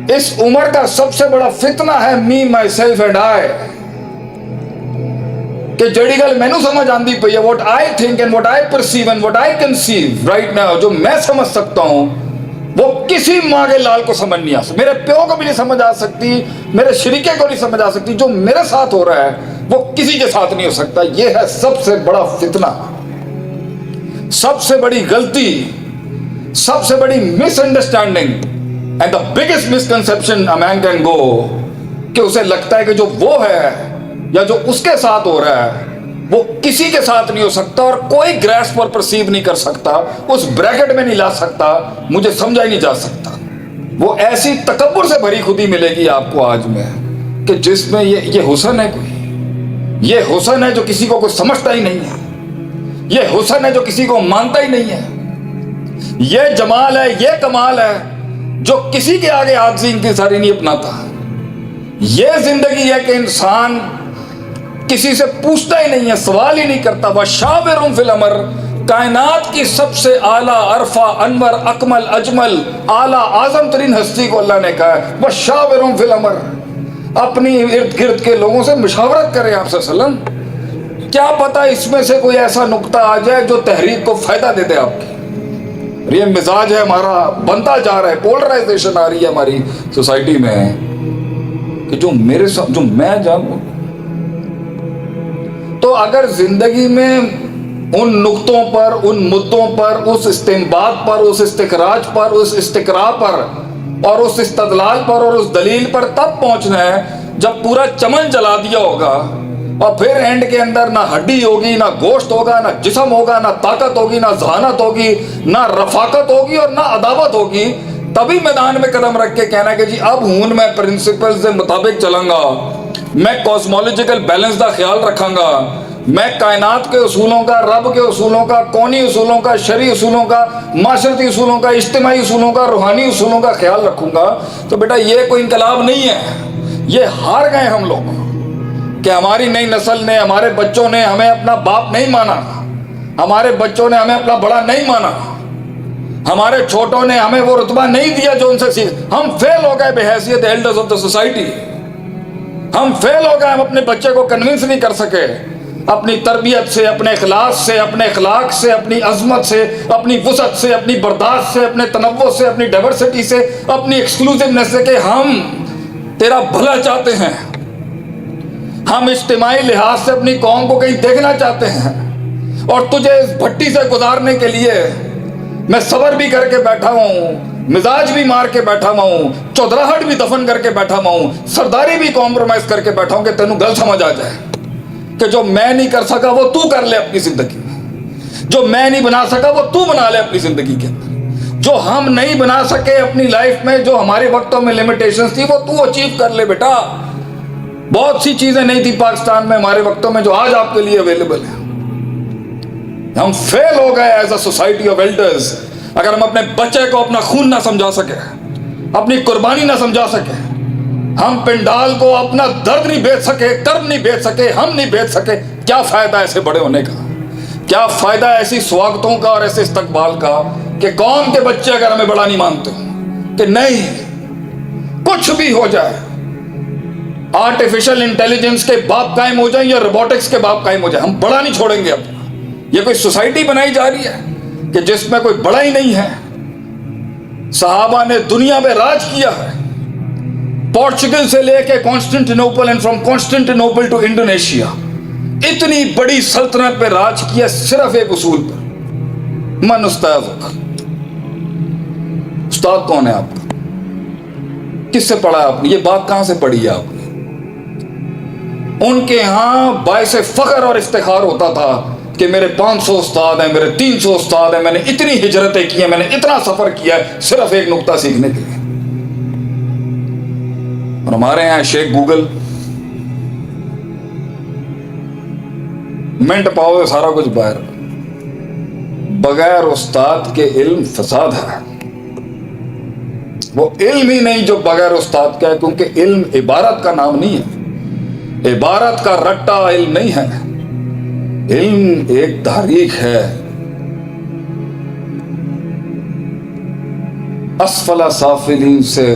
اس عمر کا سب سے بڑا فتنہ ہے می مائی سیلف اینڈ آئی، کہ جڑی گل مینوں سمجھ آندی پئی ہے، what I think and what I perceive and what I conceive right now, جو میں سمجھ سکتا ہوں وہ کسی ماں کے لال کو سمجھ نہیں آ سکتی، میرے پیو کو بھی نہیں سمجھ آ سکتی، میرے شریکے کو نہیں سمجھ آ سکتی، جو میرے ساتھ ہو رہا ہے وہ کسی کے ساتھ نہیں ہو سکتا۔ یہ ہے سب سے بڑا فتنہ، سب سے بڑی غلطی، سب سے بڑی misunderstanding and the biggest misconception a man can go, کہ اسے لگتا ہے کہ جو وہ ہے یا جو اس کے ساتھ ہو رہا ہے وہ کسی کے ساتھ نہیں ہو سکتا، اور کوئی گریس پر پرسیو نہیں کر سکتا، اس بریکٹ میں نہیں لا سکتا، مجھے سمجھا ہی نہیں جا سکتا۔ وہ ایسی تکبر سے بھری خودی ملے گی آپ کو آج میں، کہ جس میں یہ حسن ہے، کوئی یہ حسن ہے جو کسی کو کوئی سمجھتا ہی نہیں ہے، یہ حسن ہے جو کسی کو مانتا ہی نہیں ہے، یہ جمال ہے، یہ کمال ہے جو کسی کے آگے عاجزی انکساری نہیں اپناتا۔ یہ زندگی ہے کہ انسان کسی سے پوچھتا ہی نہیں ہے، سوال ہی نہیں کرتا۔ وَشَاوِرْهُمْ فِي الْأَمْرِ، کائنات کی سب سے اعلیٰ، عرفہ، انور، اکمل، اجمل، اعلیٰ، اعظم ترین ہستی کو اللہ نے کہا ہے وَشَاوِرْهُمْ فِي الْأَمْرِ، اپنی ارد گرد کے لوگوں سے مشاورت کریں آپ صلی اللہ علیہ وسلم، کیا پتہ اس میں سے کوئی ایسا نقطہ آ جائے جو تحریک کو فائدہ دے دے آپ کی۔ یہ مزاج ہے ہمارا، بنتا جا رہا ہے، پولرائزیشن آ رہی ہے ہماری سوسائٹی میں، کہ جو میرے ساتھ، جو میں جانوں۔ تو اگر زندگی میں ان نقطوں پر، ان مدوں پر، اس استنباط پر، اس استخراج پر، اس استقراء پر، اور اس استدلال پر، اور اس دلیل پر تب پہنچنا ہے جب پورا چمن جلا دیا ہوگا، اور پھر اینڈ کے اندر نہ ہڈی ہوگی، نہ گوشت ہوگا، نہ جسم ہوگا، نہ طاقت ہوگی، نہ ذہانت ہوگی، نہ رفاقت ہوگی، اور نہ عداوت ہوگی، تبھی میدان میں قدم رکھ کے کہنا کہ جی اب ہوں میں پرنسپل سے مطابق چلاں گا، میں کاسمولوجیکل بیلنس کا خیال رکھاں گا، میں کائنات کے اصولوں کا، رب کے اصولوں کا، کونی اصولوں کا، شرعی اصولوں کا، معاشرتی اصولوں کا، اجتماعی اصولوں کا، روحانی اصولوں کا خیال رکھوں گا۔ تو بیٹا یہ کوئی انقلاب نہیں ہے، یہ ہار گئے ہم لوگ، کہ ہماری نئی نسل نے، ہمارے بچوں نے ہمیں اپنا باپ نہیں مانا، ہمارے بچوں نے ہمیں اپنا بڑا نہیں مانا، ہمارے چھوٹوں نے ہمیں وہ رتبہ نہیں دیا جو ان سے سیکھ۔ ہم فیل ہو گئے بحیثیت ایلڈرز آف دا سوسائٹی، ہم فیل ہو گئے، ہم اپنے بچے کو کنونس نہیں کر سکے اپنی تربیت سے، اپنے اخلاص سے، اپنے اخلاق سے، اپنی عظمت سے، اپنی وسعت سے، اپنی برداشت سے، اپنے تنوع سے، اپنی ڈائیورسٹی سے، اپنی ایکسکلوسیونیس سے، کہ ہم تیرا بھلا چاہتے ہیں، ہم اجتماعی لحاظ سے اپنی قوم کو کہیں دیکھنا چاہتے ہیں، اور تجھے اس بھٹی سے گزارنے کے لیے میں صبر بھی کر کے بیٹھا ہوں، مزاج بھی مار کے بیٹھا ہوں، چودراہٹ بھی دفن کر کے بیٹھا ہوں، سرداری بھی کمپرومائز کر کے بیٹھا ہوں، کہ تینوں گل سمجھ آ جائے کہ جو میں نہیں کر سکا وہ تو کر لے اپنی زندگی میں، جو میں نہیں بنا سکا وہ تو بنا لے اپنی زندگی کے اندر، جو ہم نہیں بنا سکے اپنی لائف میں، جو ہمارے وقتوں میں لیمیٹیشنز تھی، وہ تو اچیو کر لے بیٹا۔ بہت سی چیزیں نہیں تھی پاکستان میں ہمارے وقتوں میں جو آج آپ کے لیے اویلیبل ہیں۔ ہم فیل ہو گئے as a society of elders, اگر ہم اپنے بچے کو اپنا خون نہ سمجھا سکے، اپنی قربانی نہ سمجھا سکے، ہم پنڈال کو اپنا درد نہیں بیچ سکے، کرم نہیں بیچ سکے، ہم نہیں بیچ سکے، کیا فائدہ ایسے بڑے ہونے کا؟ کیا فائدہ ایسی سواگتوں کا اور ایسے استقبال کا کہ قوم کے بچے اگر ہمیں بڑا نہیں مانتے کہ نہیں کچھ بھی ہو جائے، آرٹیفیشل انٹیلیجنس کے باپ قائم ہو جائیں یا روبوٹکس کے باپ قائم ہو جائیں، ہم بڑا نہیں چھوڑیں گے اپنا۔ یہ کوئی سوسائٹی بنائی جا رہی ہے کہ جس میں کوئی بڑا ہی نہیں ہے۔ صحابہ نے دنیا میں راج کیا ہے، پورچگل سے لے کے کانسٹنٹینوپل، اینڈ فرام کانسٹنٹینوپل ٹو انڈونیشیا، اتنی بڑی سلطنت پہ راج کیا صرف ایک اصول پر، من استاذک، استاد کون ہے آپ کا، کس سے پڑھا آپ نے، یہ بات کہاں سے پڑھی ہے آپ نے؟ ان کے ہاں باعث فخر اور افتخار ہوتا تھا کہ میرے 500 استاد ہیں، میرے 300 استاد ہیں، میں نے اتنی ہجرتیں کی ہیں، میں نے اتنا سفر کیا ہے صرف ایک نقطہ سیکھنے کے لیے۔ اور ہمارے یہاں شیخ گوگل، منٹ پاؤ سارا کچھ باہر، بغیر استاد کے علم فساد ہے۔ وہ علم ہی نہیں جو بغیر استاد کا ہے، کیونکہ علم عبارت کا نام نہیں ہے، عبارت کا رٹا علم نہیں ہے، علم ایک تحریک ہے۔ اسفل سافلین سے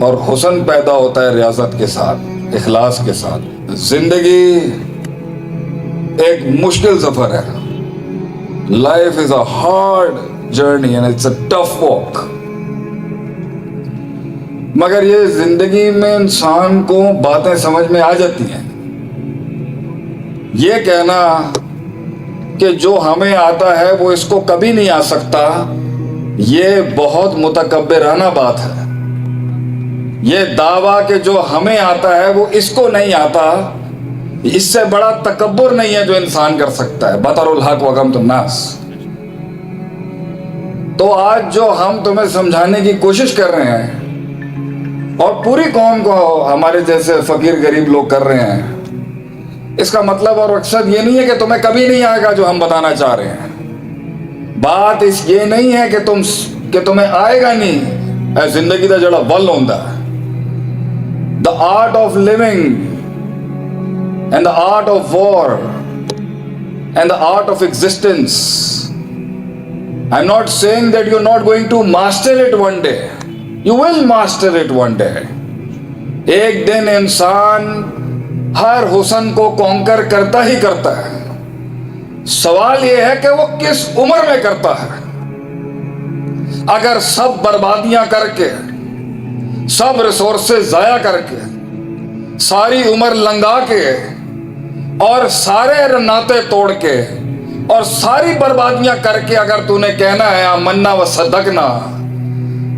اور حسن پیدا ہوتا ہے ریاضت کے ساتھ، اخلاص کے ساتھ۔ زندگی ایک مشکل سفر ہے، life is a hard journey and it's a tough walk, مگر یہ زندگی میں انسان کو باتیں سمجھ میں آ جاتی ہیں۔ یہ کہنا کہ جو ہمیں آتا ہے وہ اس کو کبھی نہیں آ سکتا، یہ بہت متکبرانہ بات ہے۔ یہ دعویٰ کہ جو ہمیں آتا ہے وہ اس کو نہیں آتا، اس سے بڑا تکبر نہیں ہے جو انسان کر سکتا ہے۔ بطر الحق وغمط الناس۔ تو آج جو ہم تمہیں سمجھانے کی کوشش کر رہے ہیں اور پوری قوم کو ہمارے جیسے فقیر غریب لوگ کر رہے ہیں، اس کا مطلب اور مقصد یہ نہیں ہے کہ تمہیں کبھی نہیں آئے گا جو ہم بتانا چاہ رہے ہیں۔ بات اس یہ نہیں ہے کہ تمہیں آئے گا نہیں، اے زندگی دا جڑا ول ہوندا ہے۔ The art of living and the art of war and the art of existence. I'm not saying that you're not going to master it one day. You will master it one day. ایک دن انسان ہر حسن کو conquer کرتا ہی کرتا ہے۔ سوال یہ ہے کہ وہ کس عمر میں کرتا ہے۔ اگر سب بربادیاں کر کے، سب ریسورسز ضائع کر کے، ساری عمر لنگا کے اور سارے رناتے توڑ کے اور ساری بربادیاں کر کے اگر تو نے کہنا ہے آمنا و صدقنا،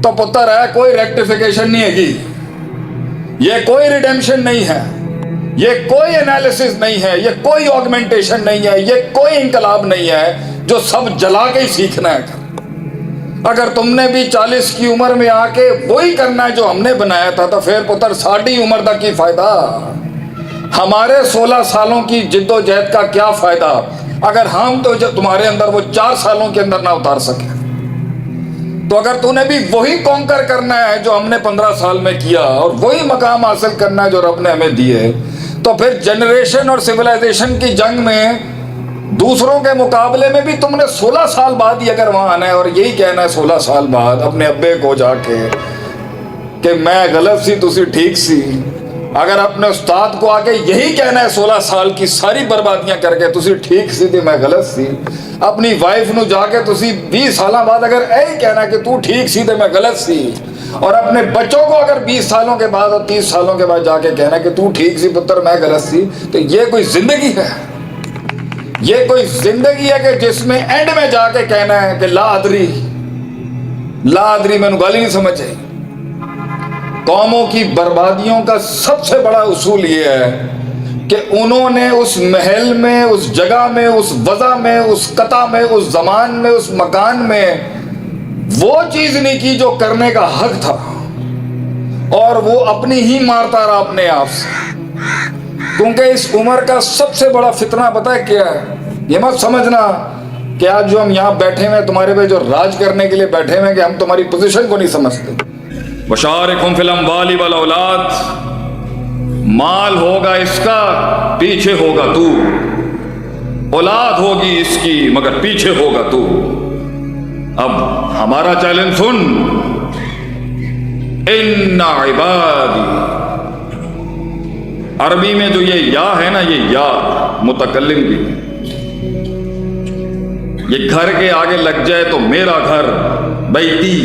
تو پتر ہے کوئی ریکٹیفیکیشن نہیں ہے گی، یہ کوئی ریڈیمشن نہیں ہے، یہ کوئی انالیسس نہیں ہے، یہ کوئی آگمنٹیشن نہیں ہے، یہ کوئی انقلاب نہیں ہے جو سب جلا کے ہی سیکھنا ہے۔ اگر تم نے بھی 40 کی عمر میں آ کے وہی کرنا ہے جو ہم نے بنایا تھا، تو پھر پتر ساڑھی عمر تک کی فائدہ، ہمارے 16 سالوں کی جد و جہد کا کیا فائدہ اگر ہم تو تمہارے اندر وہ 4 سالوں کے اندر نہ اتار سکے۔ تو اگر تو نے بھی وہی کانکر کرنا ہے جو ہم نے 15 سال میں کیا اور وہی مقام حاصل کرنا ہے جو رب نے ہمیں دیے، تو پھر جنریشن اور سویلائزیشن کی جنگ میں دوسروں کے مقابلے میں بھی تم نے 16 سال بعد ہی اگر وہاں آنا ہے اور یہی کہنا ہے 16 سال بعد اپنے ابے کو جا کے کہ میں غلط سی تسی ٹھیک سی، اگر اپنے استاد کو آ کے یہی کہنا ہے 16 سال کی ساری بربادیاں کر کے تسی ٹھیک سی تھی میں غلط سی، اپنی وائف نو جا کے تسی 20 سالوں بعد اگر یہی کہنا ہے کہ تو ٹھیک سی تھی میں غلط سی، اور اپنے بچوں کو اگر 20 سالوں کے بعد اور 30 سالوں کے بعد جا کے کہنا ہے کہ تو ٹھیک سی پتر میں غلط سی، تو یہ کوئی زندگی ہے؟ یہ کوئی زندگی ہے کہ جس میں اینڈ میں جا کے کہنا ہے کہ لا ادری میں گالی نہیں سمجھ آئی۔ قوموں کی بربادیوں کا سب سے بڑا اصول یہ ہے کہ انہوں نے اس محل میں، اس جگہ میں، اس وضع میں، اس قطع میں، اس زمان میں، اس مکان میں وہ چیز نہیں کی جو کرنے کا حق تھا، اور وہ اپنی ہی مارتا رہا اپنے آپ سے۔ کیونکہ اس عمر کا سب سے بڑا فتنہ پتہ ہے کیا ہے؟ یہ مت سمجھنا کہ آج جو ہم یہاں بیٹھے ہوئے تمہارے پہ جو راج کرنے کے لیے بیٹھے ہوئے کہ ہم تمہاری پوزیشن کو نہیں سمجھتے۔ وشارکہم فی الاموال والاولاد، مال ہوگا اس کا، پیچھے ہوگا تو، اولاد ہوگی اس کی مگر پیچھے ہوگا تو۔ اب ہمارا چیلنج سن، ان عبادی، عربی میں جو یہ یا ہے نا، یہ یا متکلم بھی، یہ گھر کے آگے لگ جائے تو میرا گھر بیتی،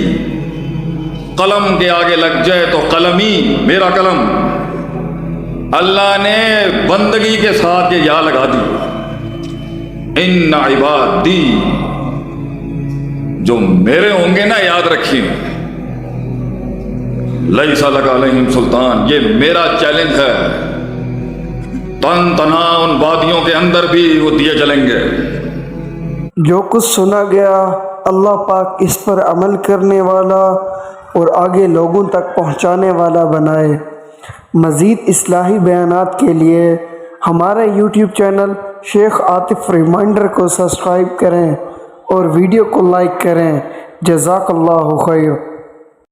قلم کے آگے لگ جائے تو قلمی میرا قلم۔ اللہ نے بندگی کے ساتھ یہ یا لگا دی، ان عبادی، جو میرے ہوں گے نا یاد رکھیے، لیس لک علیہم سلطان، یہ میرا چیلنج ہے۔ تن تنہا ان وادیوں کے اندر بھی وہ دیے جلیں گے۔ جو کچھ سنا گیا اللہ پاک اس پر عمل کرنے والا اور آگے لوگوں تک پہنچانے والا بنائے۔ مزید اصلاحی بیانات کے لیے ہمارے یوٹیوب چینل شیخ عاطف ریمائنڈر کو سبسکرائب کریں اور ویڈیو کو لائک کریں۔ جزاک اللہ خیر۔